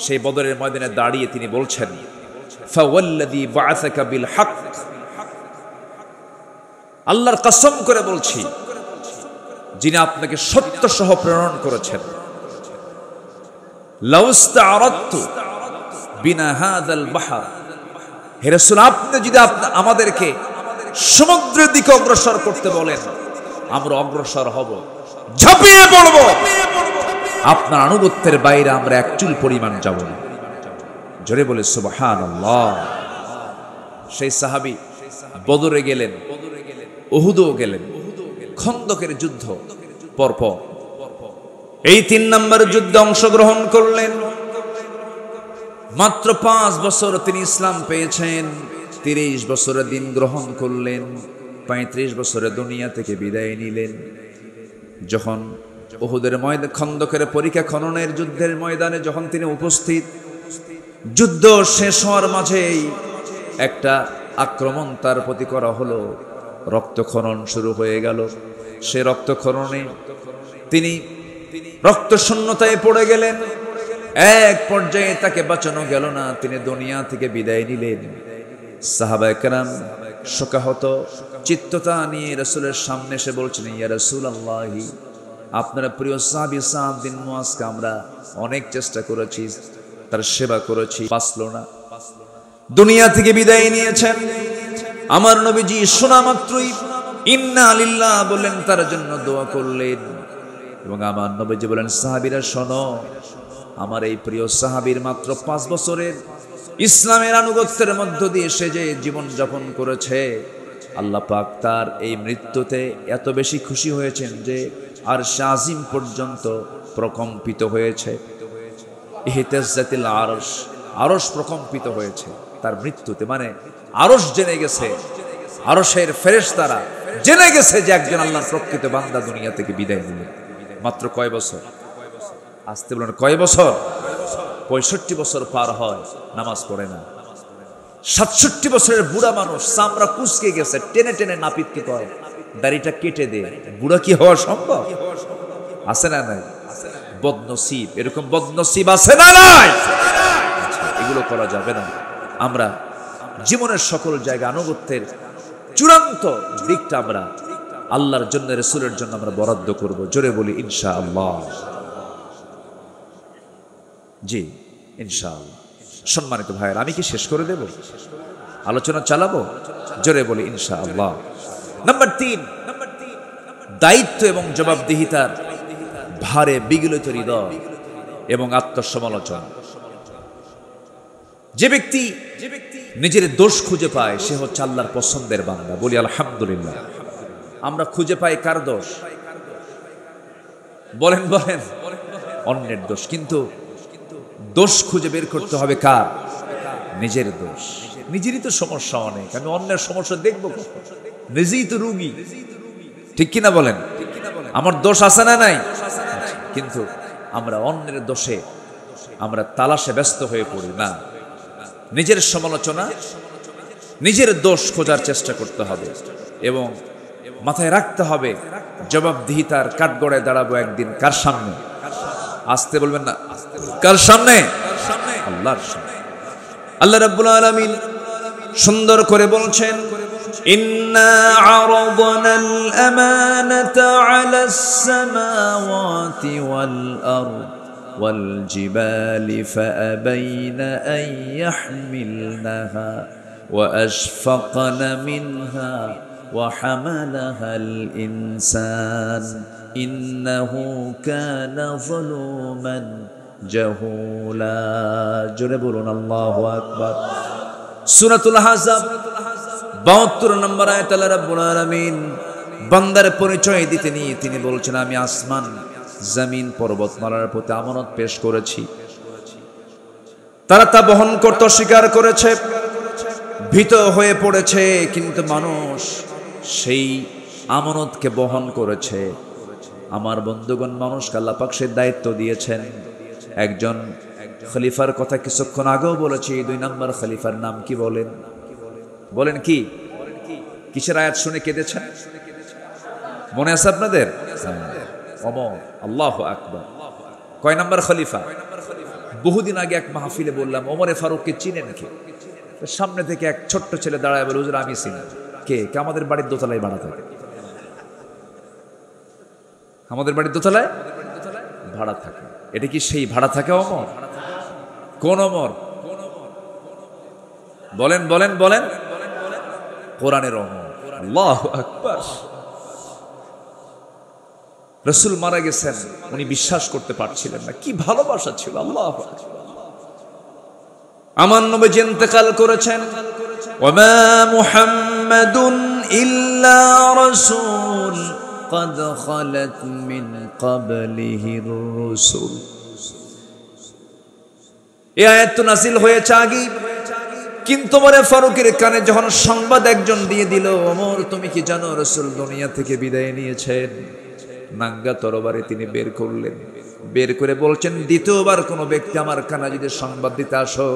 সেই বদরের ময়দানে দাঁড়িয়ে তিনি বলছেন, ফাওয়াল্লাযী বাআসাকা বিল হক, আল্লাহর কসম করে বলছি যিনি আপনাকে সত্য সহ প্রেরণ করেছেন, লাউস্তাআরাদতু বিনা হাযাল বাহর, হে রাসূল আপনি যদি আমাদেরকে সমুদ্রের দিকে অগ্রসর করতে বলেন, আমরা অগ্রসর হব, ঝাঁপিয়ে পড়ব, আপনার আনুগত্যের বাইরে আমরা এক চুল পরিমাণ যাব না। জোরে বলে সুবহানাল্লাহ। সেই সাহাবী বদরে গেলেন, উহুদও গেলেন, খন্দকের যুদ্ধ পরপর এই 3 নম্বর যুদ্ধে অংশগ্রহণ করলেন। মাত্র 5 বছর তিনি ইসলাম পেয়েছেন, 30 বছরে দিন গ্রহণ করলেন, 35 বছরে দুনিয়া থেকে বিদায় নিলেন। যখন উহুদের ময়দানে, খন্দকের পরীক্ষা খননের যুদ্ধের ময়দানে যখন তিনি উপস্থিত, যুদ্ধ শেষ হওয়ার মাঝেই একটা আক্রমণ তার প্রতি করা হলো, রক্তক্ষরণ শুরু হয়ে গেল। সে রক্তক্ষরণে তিনি রক্ত শূন্যতায় পড়ে গেলেন। এক পর্যায়ে তাকে বাঁচানো গেল না, তিনি দুনিয়া থেকে বিদায় নিলেন। সাহাবায়ে কেরাম শোকাহত চিত্ততা নিয়ে রাসূলের সামনে এসে বলছেন, ইয়া রাসূলুল্লাহ, আপনার প্রিয় সাহাবী সাদ বিন মুআজকে আমরা অনেক চেষ্টা করেছি, তার সেবা করেছি, বাঁচল না, দুনিয়া থেকে বিদায় নিয়েছেন। আমার নবীজি শোনা মাত্রই ইন্না লিল্লাহ বললেন, তার জন্য দোয়া করলেন। এবং আমার নবীজি বলেন, সাহাবীরা শোনো, আমার এই প্রিয় সাহাবীর মাত্র 5 বছরের ইসলামের আনুগত্যের মধ্য দিয়ে সে যে জীবন যাপন করেছে, আল্লাহ পাক তার এই মৃত্যুতে এত বেশি খুশি হয়েছেন যে আরশ আজিম পর্যন্ত প্রকম্পিত হয়েছে। ইহতাজ্জাতিল আরশ, আরশ প্রকম্পিত হয়েছে তার মৃত্যুতে। মানে আরশ জেনে গেছে, আরশের ফেরেশতারা জেনে গেছে যে একজন আল্লাহর প্রকৃত বান্দা দুনিয়া থেকে বিদায় নিলেন। মাত্র কয় বছর? আসতে বলেন কয় বছর? 65 বছর পার হয়, নামাজ পড়ে না। 67 বছরের বুড়া মানুষ, চামড়া কুচকে গেছে, টেনে টেনে নাপিতকে কয় দাড়িটা কেটে দে। বুড়া কি হওয়া সম্ভব? আছে না নাই? বদনসিব, এরকম বদনসিব আছে না নাই? এগুলো করা যাবে না। আমরা জীবনের সকল জায়গা আনুগত্যের চূড়ান্ত দিকটা আমরা আল্লাহর জন্য, রাসূলের জন্য আমরা বরাদ্দ করব। জোরে বলি ইনশাআল্লাহ। জি ইনশাআল্লাহ। সম্মানিত ভাইয়েরা, আমি কি শেষ করে দেব? আলোচনা চালাবো? জোরে বলি ইনশাআল্লাহ। নাম্বার 3, দায়িত্ব এবং জবাবদিহিতার ভারে বিগলিত হৃদয় এবং আত্মসমালোচনা। যে ব্যক্তি নিজের দোষ খুঁজে পায় সে হচ্ছে আল্লাহর পছন্দের বান্দা। বলি আলহামদুলিল্লাহ। আমরা খুঁজে পাই কার দোষ? বলেন বলেন, অন্যের দোষ। কিন্তু দোষ খুঁজে বের করতে হবে কার? নিজের দোষ। নিজেরই তো সমস্যা অনেক, আমি অন্যের সমস্যা দেখবো কখন? নিজেই তো রোগী, ঠিক কিনা বলেন? আমার দোষ আছে না নাই? কিন্তু আমরা অন্যের দোষে আমরা তালাশে ব্যস্ত হয়ে পড়ি না। নিজের সমালোচনা, নিজের দোষ খোঁজার চেষ্টা করতে হবে এবং মাথায় রাখতে হবে জবাবদিহিতার কাঠগড়ায় দাঁড়াবো একদিন। কার সামনে? আসতে বলবেন না, কার সামনে? আল্লাহর সামনে। আল্লাহ রাব্বুল আলামিন সুন্দর করে বলছেন, ইন্না আরাদনাল আমানাতা আলাস সামাওয়াতি ওয়াল আরদ ওয়াল জিবালি ফাআবাইনা আন ইয়াহমিলনাহা ওয়া আশফাকনা মিনহা ওয়া হামালাহাল ইনসান ইন্নাহু কানা যালুমান জাহুলা। জোরে বলুন আল্লাহু আকবার। সূরাতুল আহজাব 72 নম্বর আয়াত। আল্লাহ রাব্বুল আলামিন বান্দার পরিচয় দিতে নিয়ে তিনি বলছেন, আমি আসমান, জমিন, পর্বতমালার প্রতি আমানত পেশ করেছি, তারা তা বহন করতে অস্বীকার করেছে, ভীত হয়ে পড়েছে, কিন্তু মানুষ সেই আমানতকে বহন করেছে। আমার বন্ধুগণ, মানুষকে আল্লাহ পাক সেই দায়িত্ব দিয়েছেন। একজন খলিফার কথা কিছুক্ষণ আগেও বলেছি। 2 নম্বর খলিফার নাম কি বলেন? বলেন কি? কিসের আয়াত শুনে কেঁদেছেন? মনে আছে আপনাদের? ওমর। আল্লাহু আকবার। কয় নম্বর খলিফা? বহুদিন আগে এক মাহফিলে বললাম, ওমরে ফারুককে চিনেন কে? সামনে থেকে এক ছোট্ট ছেলে দাঁড়ায় বলে, হুজুর আমি চিনি। কে? আমাদের বাড়ির দোতলায় ভাড়া থাকে। আমাদের বাড়ির দোতলায় ভাড়া থাকে। এটা কি সেই ভাড়া থাকে ওমর? কোন ওমর? বলেন বলেন বলেন। কোরআনের ওমর। আল্লাহু আকবার। রাসূল মারা গেছেন, উনি বিশ্বাস করতে পারছিলেন না। কি ভালোবাসা ছিল! আল্লাহু আকবার। আমার নবী ইন্তেকাল করেছেন। ওয়ামা মুহাম্মাদুন ইল্লা রাসূল قد خلت من قبله الرسل। এই আয়াত তো নাযিল হয়েছে আগে, কিন্তু ওমরে ফারুকের কানে যখন সংবাদ একজন দিয়ে দিল, ওমর তুমি কি জানো রাসূল দুনিয়া থেকে বিদায় নিয়েছেন? নাঙ্গা তরবারি তিনি বের করলেন, বের করে বলছেন, দ্বিতীয়বার কোনো ব্যক্তি আমার কানে যদি সংবাদ দিতে আসো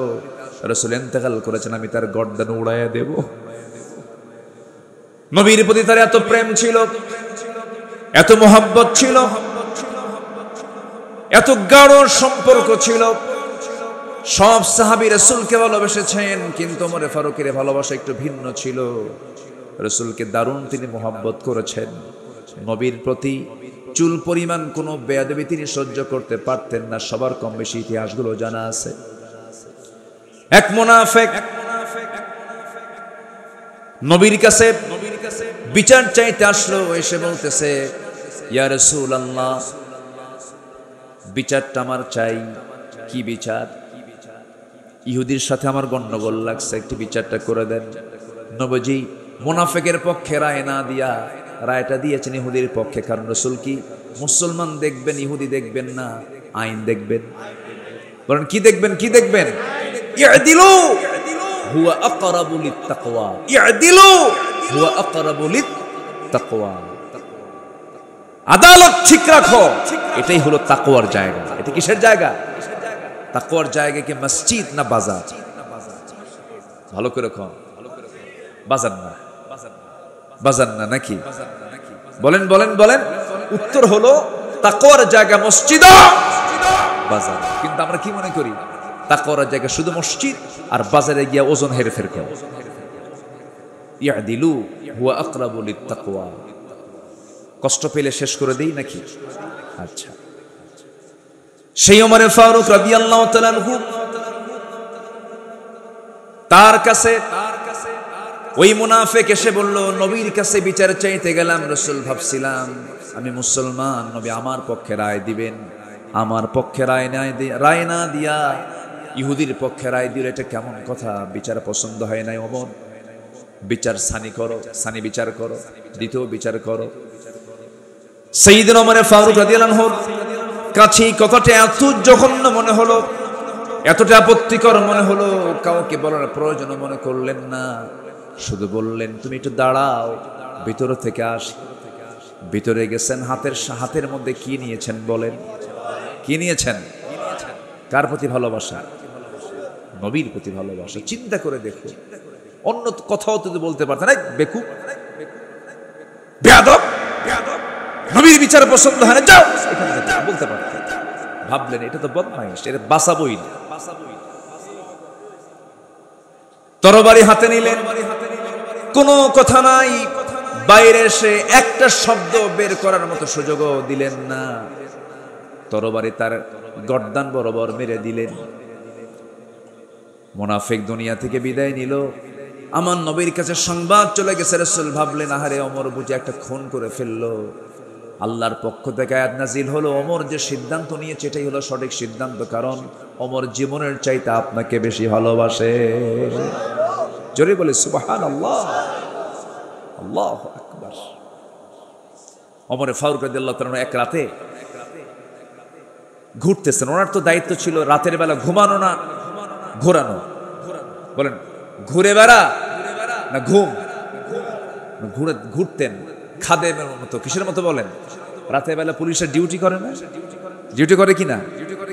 রাসূল ইন্তেকাল করেছেন, আমি তার গর্দান উড়াইয়া দেব। নবীর প্রতি তার এত প্রেম ছিল, এত মোহাব্বত ছিল, এত গাঢ় সম্পর্ক ছিল। সব সাহাবী রাসূলকে ভালোবেসেছেন, কিন্তু ওমর ফারুকের ভালোবাসা একটু ভিন্ন ছিল। রাসূলকে দারুণ তিনি মোহাব্বত করেছেন। নবীর প্রতি চুল পরিমাণ কোনো বেয়াদবি তিনি সহ্য করতে পারতেন না। সবার কম বেশি ইতিহাসগুলো জানা আছে। এক মুনাফিক নবীর কাছে বিচার চাইতে আসলো, এসে বলতেছে, ইয়া রাসূলুল্লাহ, বিচারটা আমার চাই। কি বিচার? ইহুদির সাথে আমার গন্ডগোল লাগছে, একটু বিচারটা করে দেন। নবীজি মুনাফিকের পক্ষে রায় না দিয়া রায়টা দিয়েছেন ইহুদির পক্ষে। কারণ রাসূল কি মুসলমান দেখবেন, ইহুদি দেখবেন না, আইন দেখবেন। বলেন কি দেখবেন? কি দেখবেন? ইআদিলু হুয়া আকরাবু লিত্তাকওয়া, ইআদিলু হুয়া আকরাবু লিত্তাকওয়া। আদালত ঠিক রাখো, এটাই হলো তাকওয়ার জায়গা। এটা কিসের জায়গা? তাকওয়ার জায়গা কি মসজিদ না বাজার? ভালো করে কম। বাজার না, বাজার না নাকি? বলেন বলেন বলেন। উত্তর হলো তাকওয়ার জায়গা মসজিদ, বাজার। কিন্তু আমরা কি মনে করি? তাকওয়ার জায়গা শুধু মসজিদ, আর বাজারে গিয়া ওজন হেরফের করে। ইয়াদিলু হুয়া আকরাবু লিত্তাকওয়া। কষ্ট পেলে শেষ করে দেই নাকি? আচ্ছা, সেই ওমর ফারুক রাদিয়াল্লাহু তাআলা আনহু, তার কাছে ওই মুনাফিক এসে বলল, নবীর কাছে বিচার চাইতে গেলাম, রাসূল ভাবছিলাম আমি মুসলমান, নবী আমার পক্ষে রায় দিবেন। আমার পক্ষে রায় না দিয়া ইহুদির পক্ষে রায় দিলে এটা কেমন কথা? বিচার পছন্দ হয় নাই ওমর। বিচার সানি করো, সানি বিচার করো, দ্বিতীয় বিচার করো। সাইয়েদনা ওমর ফারুক রাদিয়াল্লাহু আনহুর কাছে কথাটা এত জঘন্য মনে হলো, এতটা আপত্তিকর মনে হলো, কাউকে বলার প্রয়োজন মনে করলেন না। শুধু বললেন, তুমি একটু দাঁড়াও, ভিতর থেকে আসি। ভিতরে গেছেন, হাতের মধ্যে কি নিয়েছেন বলেন? কি নিয়েছেন? কার প্রতি ভালোবাসা? নবীর প্রতি ভালোবাসা। চিন্তা করে দেখো, অন্য কথাও তো বলতে পারতেন, এই বেকুব, বেয়াদব, নবীর বিচার পছন্দ হয় না, যাও এখান থেকে, বলতে পারতেন। ভাবলেন এটা তো বদমাইশ, এটা বাঁচাবই না। তরবারি হাতে নিলেন, কোনো কথা নাই, বাইরে এসে একটা শব্দ বের করার মতো সুযোগও দিলেন না। তরবারি তার গর্দান বরাবর মেরে দিলেন। মুনাফিক দুনিয়া থেকে বিদায় নিল। আমার নবীর কাছে সংবাদ চলে গেছে। রাসূল ভাবলেন, আহারে ওমর বুঝি একটা খুন করে ফেললো। আল্লাহর পক্ষ থেকে আয়াত নাজিল হলো, ওমর যে সিদ্ধান্ত নিয়েছে এটাই হলো সঠিক সিদ্ধান্ত, কারণ ওমর জীবনের চাইতে আপনাকে বেশি ভালোবাসে। জোরে বলে সুবহানাল্লাহ, আল্লাহু আকবার। ওমর ফারুক রাদিয়াল্লাহু তাআলা এক রাতে ঘুরতেছেন। ওনার তো দায়িত্ব ছিল রাতের বেলা ঘুমানো না ঘোরানো। বলেন ঘুরে বেড়া না ঘুম? ঘুরতেন খাদেমের মতো। কিসের মতো বলেন? রাতের বেলা পুলিশের ডিউটি করে না? ডিউটি করে কিনা?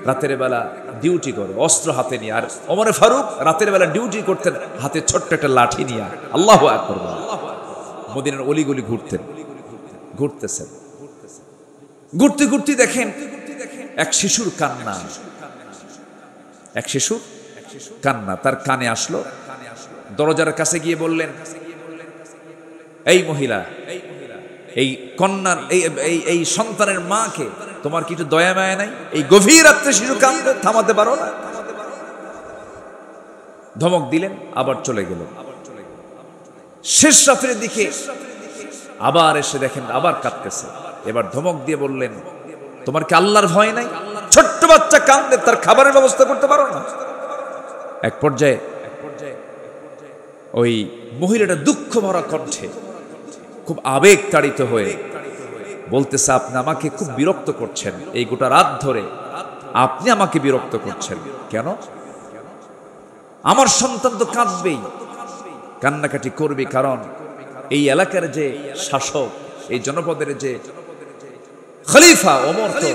রাতের বেলা ডিউটি করে অস্ত্র হাতে নিয়ে। আর ওমর ফারুক রাতের বেলা ডিউটি করতেন হাতে ছোট্ট একটা লাঠি নিয়ে। আল্লাহু আকবার। মদিনার অলিগলি ঘুরতেছেন। ঘুরতে ঘুরতে দেখেন এক শিশুর কান্না। এক শিশুর কান্না তার কানে আসলো। দরজার কাছে গিয়ে বললেন, এই মহিলা, এই কন্যার এই সন্তানের মাকে তোমার কি একটু দয়া মায়া নাই? এই গভীর রাত্রে শিশু কাঁদতে থামাতে পারো না? ধমক দিলেন, আবার চলে গেলেন। শেষ রাতের দিকে আবার এসে দেখেন আবার কাঁদতেছে। এবার ধমক দিয়ে বললেন, তোমার কি আল্লাহর ভয় নাই? ছোট্ট বাচ্চা কাঁদলে তার খাবারের ব্যবস্থা করতে পারো না? এক পর্যায়ে ওই মহিলাটা দুঃখ ভরা কণ্ঠে খুব আবেগ তাড়িত হয়ে বলতেছে, আপনি আমাকে খুব বিরক্ত করছেন। এই গোটা রাত ধরে আপনি আমাকে বিরক্ত করছেন কেন? আমার সন্তান তো কাঁদবেই, কান্নাকাটি করবে, কারণ এই এলাকার যে শাসক, এই জনপদের যে খলিফা ওমর তো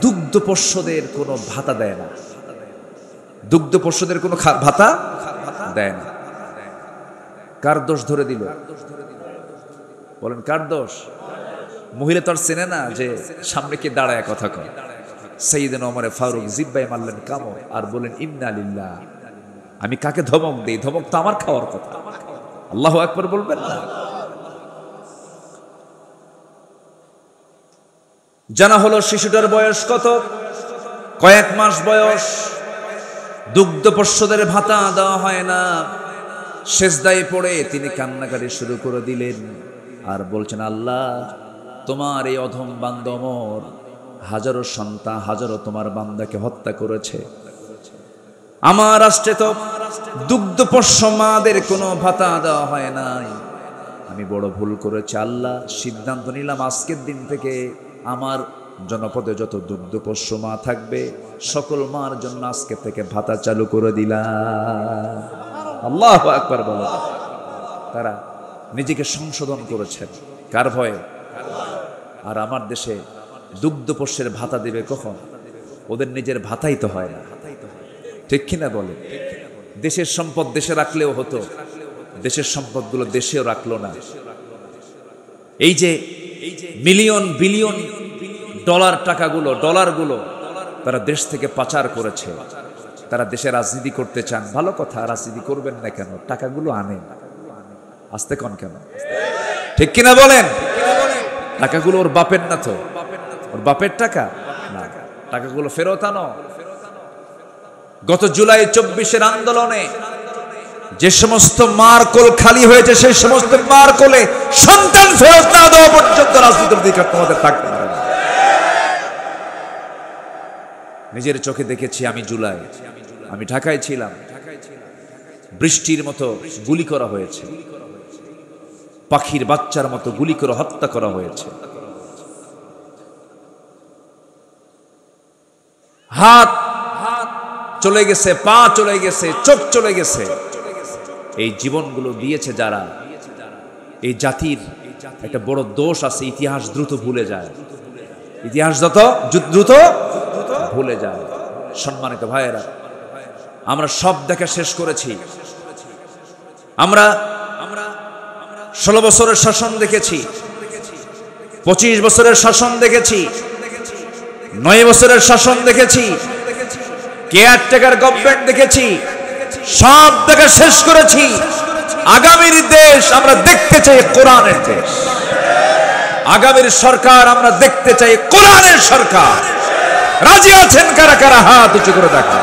দুগ্ধপোষ্যদের কোনো ভাতা দেয় না। দুগ্ধপোষ্যদের কোনো ভাতা দেয় না। কার দোষ ধরে দিল? বলেন কার দোষ? মহিলা তো আর চেনে না যে সামনে কে দাঁড়ায় কথা কয়। সাইয়েদনা ওমর ফারুক জিব্বায় মারলেন কামড় আর বলেন, ইন্না লিল্লাহ। আমি কাকে ধমক দেই? ধমক তো আমার খাওয়ার কথা। আল্লাহু আকবার বলবেন না? জানা হলো শিশুটার বয়স কত? কয়েক মাস বয়স। দুগ্ধপোষ্যদের ভাতা দেওয়া হয় না। সেজদায় পড়ে তিনি কান্নাকাটি শুরু করে দিলেন আর বলছেন, আল্লাহ তোমার এই অধম বান্দা ওমর হাজারো সন্তান, হাজারো তোমার বান্দাকে হত্যা করেছে। আমার রাষ্ট্রে তো দুগ্ধপোষ্য মাদের কোনো ভাতা দেওয়া হয় নাই। আমি বড় ভুল করেছি আল্লাহ, সিদ্ধান্ত নিলাম আজকের দিন থেকে আমার জনপদে যত দুগ্ধপোষ্য মা থাকবে সকল মার জন্য আজকে থেকে ভাতা চালু করে দিলাম। আল্লাহু আকবার বলো। তারা নিজেকে সংশোধন করেছেন কার ভয়ে? আর আমার দেশে দুগ্ধপোষ্যের ভাতা দেবে কখন? ওদের নিজের ভাতাই তো হয় না, ঠিক কিনা বলে? দেশের সম্পদ দেশে রাখলেও হতো, দেশের সম্পদগুলো দেশেও রাখলো না। এই যে মিলিয়ন বিলিয়ন ডলার টাকাগুলো, ডলারগুলো তারা দেশ থেকে পাচার করেছে। তারা দেশে রাজনীতি করতে চান, ভালো কথা, রাজনীতি করবেন না কেন? টাকাগুলো আনেন, আসতে কন কেন? ঠিক কিনা বলেন? টাকাগুলো ওর বাপের না তো? ওর বাপের টাকা না, টাকাগুলো ফেরত আনো। গত জুলাই 24-এর আন্দোলনে যে সমস্ত মার কোল খালি হয়েছে, সেই সমস্ত মার কোলে সন্তান ফেরত না দেওয়া পর্যন্ত রাজনীতির অধিকার তোমাদের থাকতে পারে না। নিজের চোখে দেখেছি আমি। জুলাই আমি ঢাকায় ছিলাম, বৃষ্টির মতো গুলি করা হয়েছে, পাখির বাচ্চার মতো গুলি করে হত্যা করা হয়েছে। হাত চলে গেছে, পা চলে গেছে, চোখ চলে গেছে। এই জীবনগুলো দিয়েছে যারা, এই জাতির একটা বড় দোষ আছে, ইতিহাস দ্রুত ভুলে যায়। ইতিহাস যত দ্রুত ভুলে যায়। সম্মানিত ভাইয়েরা, আমরা সব দেখা শেষ করেছি। আমরা 16 বছরের শাসন দেখেছি, 25 বছরের শাসন দেখেছি, 9 বছরের শাসন দেখেছি, কেয়ারটেকার গভর্নমেন্ট দেখেছি, সব দেখা শেষ করেছি। আগামীর দেশ আমরা দেখতে চাই কোরআনের দেশ। আগামীর সরকার আমরা দেখতে চাই কোরআনের সরকার। রাজি আছেন কারা কারা? হাত উঁচু করে দেখা।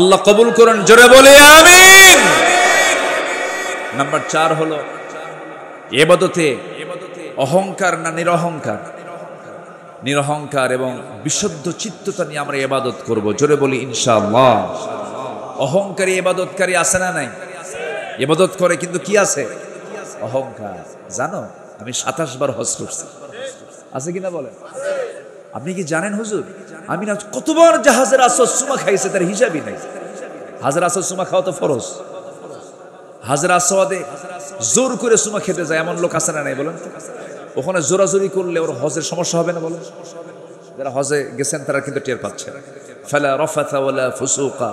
আল্লাহ কবুল করুন, জোরে বলি আমিন। নাম্বার 4 হলো ইবাদতে অহংকার না নিরহংকার? নিরহংকার এবং বিশুদ্ধ চিত্ততা নিয়ে আমরা ইবাদত করব। জোরে বলি ইনশাআল্লাহ। অহংকারী ইবাদতকারী আছে না নাই? ইবাদত করে কিন্তু কি আছে? অহংকার। জানো আমি 27 বার হজ করছি, আছে কিনা বলেন? আপনি কি জানেন হুজুর, আমি না কতবার জাহাজের আসর সুমা খাইছে তার হিসাবই নাই। হাজের আসর সুমা খাওয়া তো ফরজ। হাজের আসওয়াদে জোর করে সুমা খেতে যায় এমন লোক আছে না নাই বলেন? ওখানে জোরাজোরি করলে ওর হজের সমস্যা হবে না বলেন? যারা হজে গেছেন তারা কিন্তু টের পাচ্ছেন। ফালা রাফাথা ওয়ালা ফুসুকা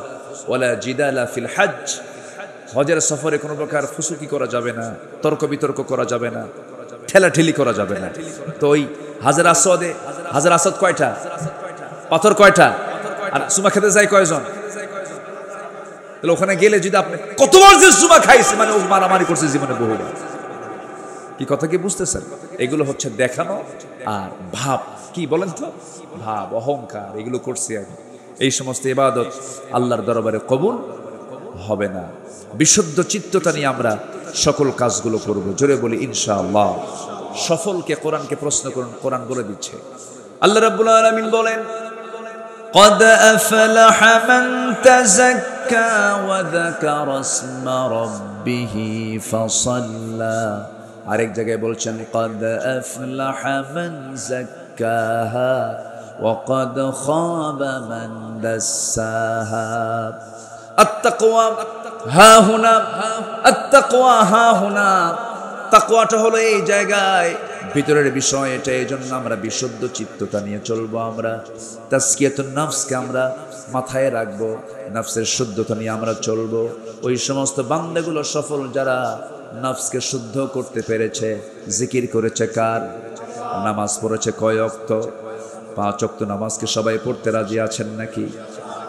ওয়ালা জিদালা ফিল হজ। হজের সফরে কোনো প্রকার ফুসুকি করা যাবে না, তর্ক বিতর্ক করা যাবে না, ঠেলাঠেলি করা যাবে না। তো ওই হাজের আসওয়াদে, হাজের আসওয়াদ কয়টা? পাথর কয়টা? আর সুমা খেতে যায় কয়জন? তাহলে ওখানে গেলে যদি আপনি কতবার যে সুমা খাইছে, মানে ও মারামারি করছে জীবনে বহুবার। কি কথা কি বুঝতেছেন? এগুলো হচ্ছে দেখানো আর ভাব, কি বলেন তো, ভাব, অহংকার, এগুলো করছি আমি। এই সমস্ত ইবাদত আল্লাহর দরবারে কবুল হবে না। বিশুদ্ধ চিত্ততা নিয়ে আমরা সকল কাজগুলো করব। জোরে বলি ইনশাআল্লাহ। সফলকে কোরআনকে প্রশ্ন করুন, কোরআন বলে দিচ্ছে। আল্লাহ রাব্বুল আলামিন বলেন, قد أفلح من تزكى وذكر اسم ربه فصلى। আরেক জায়গায় বলছেন قد أفلح من زكاها وقد خاب من دساها। التقوى ها هنا، التقوى ها هنا। তাকওয়াটা হলো এই জায়গায়, ভিতরের বিষয় এটা। এই জন্য আমরা বিশুদ্ধ চিত্ততা নিয়ে চলবো। আমরা তাজকিয়াতুন নফসকে আমরা মাথায় রাখবো, নফসের শুদ্ধতা নিয়ে আমরা চলবো। ওই সমস্ত বান্দাগুলো সফল যারা নফসকে শুদ্ধ করতে পেরেছে, জিকির করেছে কার, নামাজ পড়েছে কয় ওয়াক্ত, 5 ওয়াক্ত নামাজকে সবাই পড়তে রাজি আছেন নাকি?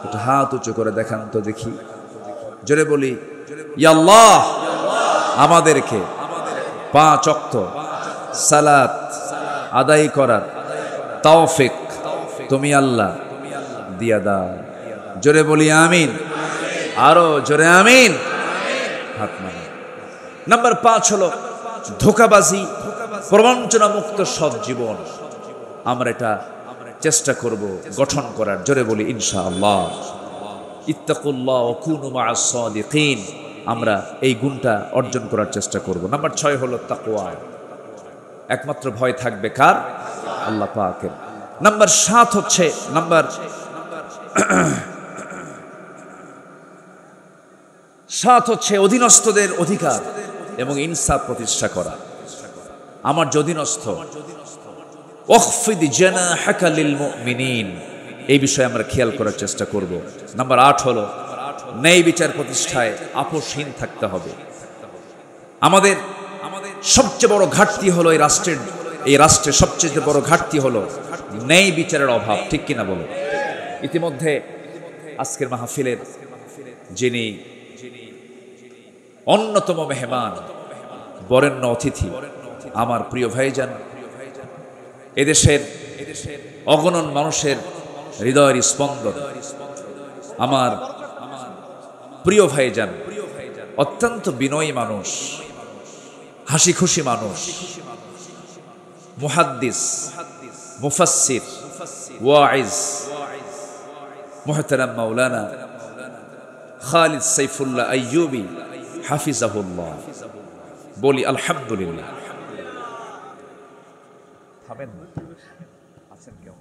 একটু হাত উঁচু করে দেখান তো দেখি, জোরে বলি ইয়া আল্লাহ, আমাদেরকে 5 ওয়াক্ত সালাত আদায় করার তৌফিক তুমি আল্লাহ দিয়া দাও। জোরে বলি আমিন, আরো জোরে আমিন। হাত মানে নাম্বার 5 হলো ধোঁকাবাজি, প্রবঞ্চনা মুক্ত সৎ জীবন। আমরা এটা চেষ্টা করব গঠন করার। জোরে বলি ইনশাআল্লাহ। ইত্তাকুল্লাহ ওয়া কুনু মা'আস সাদিকিন। আমরা এই গুণটা অর্জন করার চেষ্টা করব। নাম্বার 6 হলো তাকওয়া। একমাত্র ভয় থাকবে কার? আল্লাহ পাকের। নাম্বার 7 হচ্ছে নাম্বার 7 হচ্ছে অধীনস্থদের অধিকার এবং ইনসাফ প্রতিষ্ঠা করা। আমার যে অধীনস্থ, ওয়াখফিদ জানাহাকা লিল মুমিনিন, এই বিষয়ে আমরা খেয়াল করার চেষ্টা করব। নাম্বার 8 হলো ন্যায় বিচার প্রতিষ্ঠায় আপোষহীন থাকতে হবে। আমাদের সবচেয়ে বড় ঘাটতি হলো এই রাষ্ট্রের সবচেয়ে বড় ঘাটতি হলো ন্যায় বিচারের অভাব। ঠিক কিনা বলো? ইতিমধ্যে আজকের মাহফিলের যিনি অন্যতম মেহমান, বরেণ্য অতিথি, আমার প্রিয় ভাইজান, এদেশের অগণন মানুষের হৃদয়ের স্পন্দন, আমার প্রিয় ভাইজান, অত্যন্ত বিনয়ী মানুষ, হাসি খুশি মানুষ, মুহাদ্দিস, মুফাসসির, ওয়াইজ, মুহতারাম মাওলানা খালিদ সাইফুল্লাহ আইয়ুবী হাফিজাহুল্লাহ। বলি আলহামদুলিল্লাহ। থামেন, আছেন কেউ?